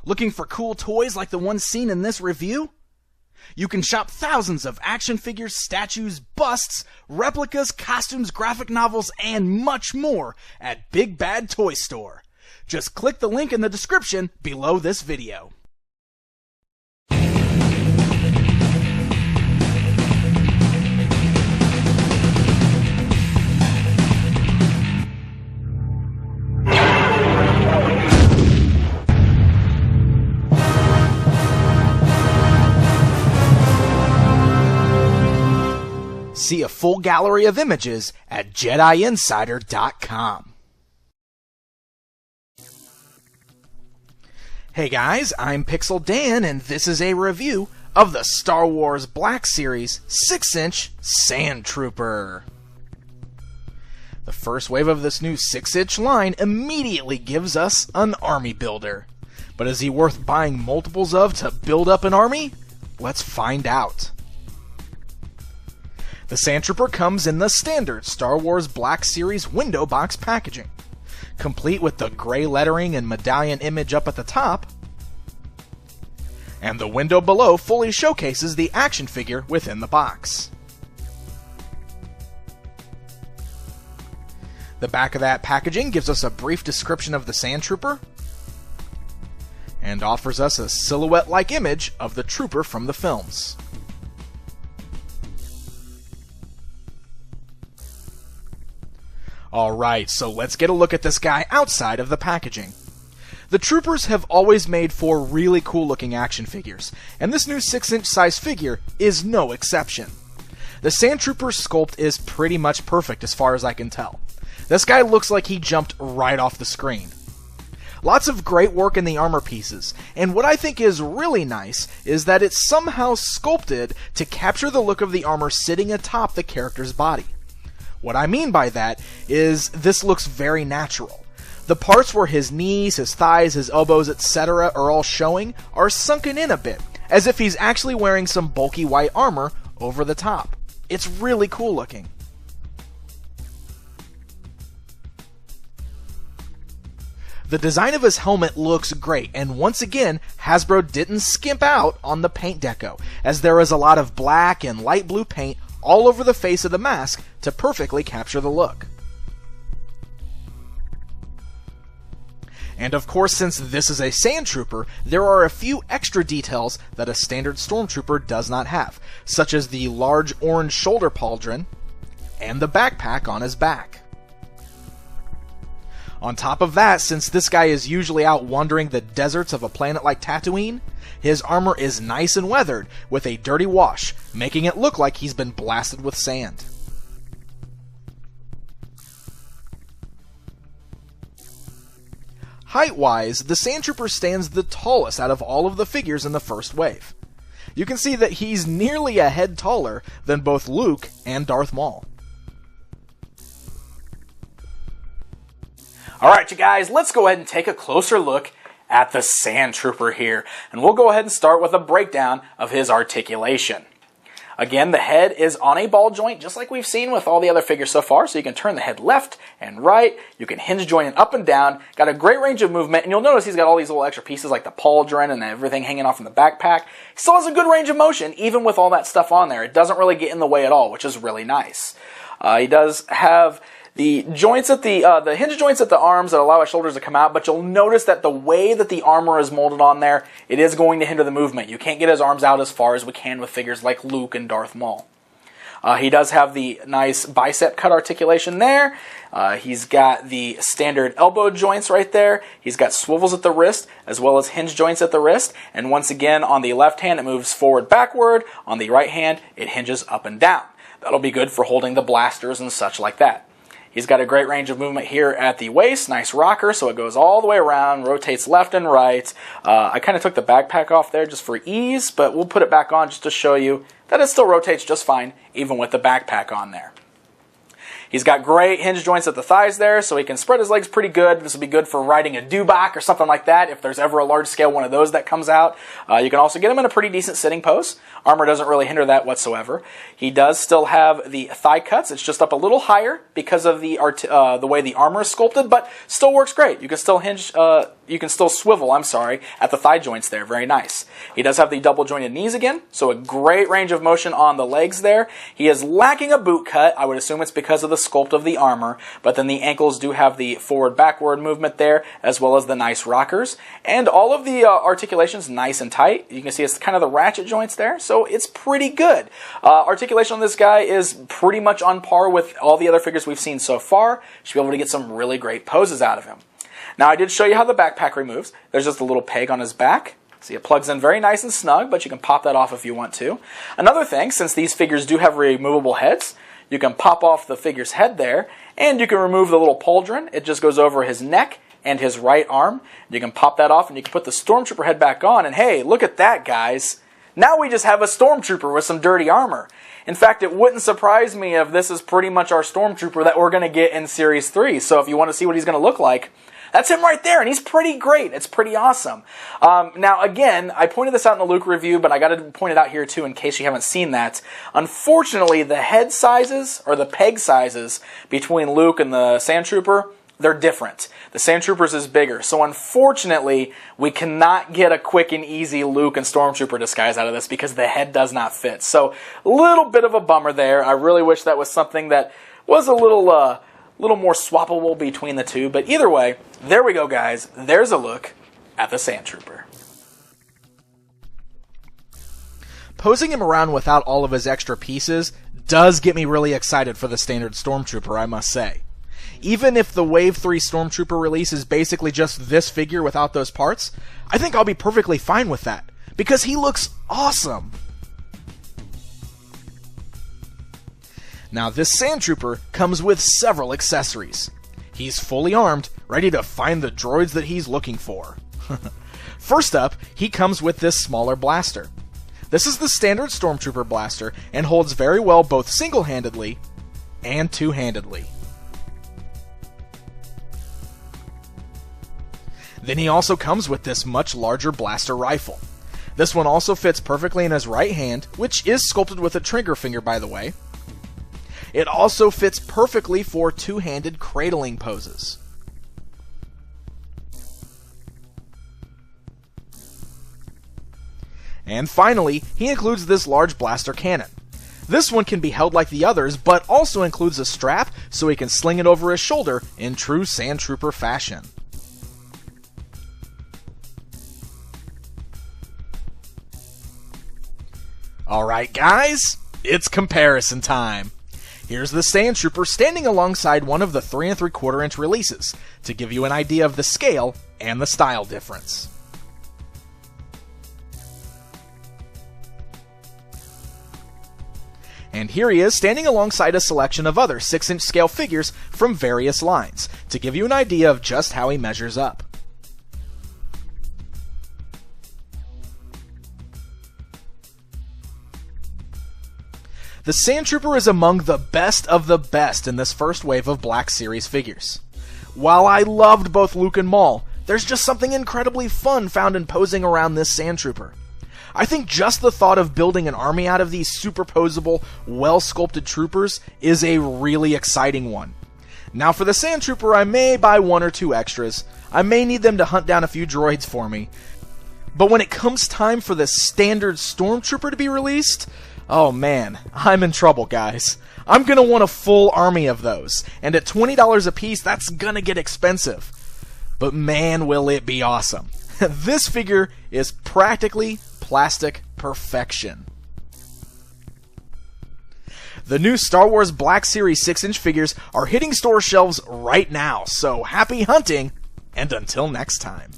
Looking for cool toys like the ones seen in this review? You can shop thousands of action figures, statues, busts, replicas, costumes, graphic novels, and much more at Big Bad Toy Store. Just click the link in the description below this video. See a full gallery of images at JediInsider.com. Hey guys, I'm Pixel Dan, and this is a review of the Star Wars Black Series 6-inch Sandtrooper. The first wave of this new 6-inch line immediately gives us an army builder. But is he worth buying multiples of to build up an army? Let's find out. The Sandtrooper comes in the standard Star Wars Black Series window box packaging, complete with the gray lettering and medallion image up at the top, and the window below fully showcases the action figure within the box. The back of that packaging gives us a brief description of the Sandtrooper, and offers us a silhouette-like image of the trooper from the films. Alright, so let's get a look at this guy outside of the packaging. The Troopers have always made for really cool looking action figures, and this new 6-inch size figure is no exception. The Sandtrooper sculpt is pretty much perfect as far as I can tell. This guy looks like he jumped right off the screen. Lots of great work in the armor pieces, and what I think is really nice is that it's somehow sculpted to capture the look of the armor sitting atop the character's body. What I mean by that is this looks very natural. The parts where his knees, his thighs, his elbows, etc. are all showing are sunken in a bit, as if he's actually wearing some bulky white armor over the top. It's really cool looking. The design of his helmet looks great, and once again, Hasbro didn't skimp out on the paint deco, as there is a lot of black and light blue paint all over the face of the mask to perfectly capture the look. And of course, since this is a Sandtrooper, there are a few extra details that a standard Stormtrooper does not have, such as the large orange shoulder pauldron and the backpack on his back. On top of that, since this guy is usually out wandering the deserts of a planet like Tatooine, his armor is nice and weathered with a dirty wash, making it look like he's been blasted with sand. Height-wise, the Sandtrooper stands the tallest out of all of the figures in the first wave. You can see that he's nearly a head taller than both Luke and Darth Maul. Alright you guys, let's go ahead and take a closer look at the Sandtrooper here. And we'll go ahead and start with a breakdown of his articulation. Again, the head is on a ball joint, just like we've seen with all the other figures so far, so you can turn the head left and right, you can hinge joint it up and down, got a great range of movement, and you'll notice he's got all these little extra pieces like the pauldron and everything hanging off in the backpack. He still has a good range of motion, even with all that stuff on there. It doesn't really get in the way at all, which is really nice. He does have the joints at the hinge joints at the arms that allow his shoulders to come out, but you'll notice that the way that the armor is molded on there, it is going to hinder the movement. You can't get his arms out as far as we can with figures like Luke and Darth Maul. He does have the nice bicep cut articulation there. He's got the standard elbow joints right there. He's got swivels at the wrist as well as hinge joints at the wrist. And once again, on the left hand, it moves forward backward. On the right hand, it hinges up and down. That'll be good for holding the blasters and such like that. He's got a great range of movement here at the waist, nice rocker, so it goes all the way around, rotates left and right. I kind of took the backpack off there just for ease, but we'll put it back on just to show you that it still rotates just fine, even with the backpack on there. He's got great hinge joints at the thighs there, so he can spread his legs pretty good. This will be good for riding a dewback or something like that, if there's ever a large scale one of those that comes out. You can also get him in a pretty decent sitting pose. Armor doesn't really hinder that whatsoever. He does still have the thigh cuts. It's just up a little higher because of the way the armor is sculpted, but still works great. You can still hinge you can still swivel, I'm sorry, at the thigh joints there. Very nice. He does have the double jointed knees again, so a great range of motion on the legs there. He is lacking a boot cut. I would assume it's because of the sculpt of the armor, but then the ankles do have the forward-backward movement there, as well as the nice rockers. And all of the articulation's nice and tight. You can see it's kind of the ratchet joints there, so it's pretty good. Articulation on this guy is pretty much on par with all the other figures we've seen so far. Should be able to get some really great poses out of him. Now, I did show you how the backpack removes. There's just a little peg on his back. See, it plugs in very nice and snug, but you can pop that off if you want to. Another thing, since these figures do have removable heads, you can pop off the figure's head there, and you can remove the little pauldron. It just goes over his neck and his right arm. You can pop that off, and you can put the Stormtrooper head back on, and hey, look at that, guys. Now we just have a Stormtrooper with some dirty armor. In fact, it wouldn't surprise me if this is pretty much our Stormtrooper that we're going to get in Series 3. So if you want to see what he's going to look like, that's him right there, and he's pretty great. It's pretty awesome. Now, again, I pointed this out in the Luke review, but I got to point it out here, too, in case you haven't seen that. Unfortunately, the head sizes, or the peg sizes, between Luke and the Sandtrooper, they're different. The Sandtrooper's is bigger, so unfortunately, we cannot get a quick and easy Luke and Stormtrooper disguise out of this because the head does not fit. So, a little bit of a bummer there. I really wish that was something that was a little more swappable between the two, but either way, there we go, guys. There's a look at the Sandtrooper. Posing him around without all of his extra pieces does get me really excited for the standard Stormtrooper, I must say. Even if the Wave 3 Stormtrooper release is basically just this figure without those parts, I think I'll be perfectly fine with that, because he looks awesome. Now, this Sandtrooper comes with several accessories. He's fully armed, ready to find the droids that he's looking for. First up, he comes with this smaller blaster. This is the standard Stormtrooper blaster, and holds very well both single-handedly and two-handedly. Then he also comes with this much larger blaster rifle. This one also fits perfectly in his right hand, which is sculpted with a trigger finger, by the way. It also fits perfectly for two-handed cradling poses. And finally, he includes this large blaster cannon. This one can be held like the others, but also includes a strap so he can sling it over his shoulder in true Sandtrooper fashion. Alright guys, it's comparison time. Here's the Sandtrooper standing alongside one of the 3 3/4 inch releases, to give you an idea of the scale and the style difference. And here he is standing alongside a selection of other 6-inch scale figures from various lines, to give you an idea of just how he measures up. The Sandtrooper is among the best of the best in this first wave of Black Series figures. While I loved both Luke and Maul, there's just something incredibly fun found in posing around this Sandtrooper. I think just the thought of building an army out of these superposable, well-sculpted troopers is a really exciting one. Now for the Sandtrooper, I may buy 1 or 2 extras. I may need them to hunt down a few droids for me. But when it comes time for the standard Stormtrooper to be released, oh man, I'm in trouble, guys. I'm gonna want a full army of those, and at $20 a piece, that's gonna get expensive. But man, will it be awesome. This figure is practically plastic perfection. The new Star Wars Black Series 6-inch figures are hitting store shelves right now, so happy hunting, and until next time.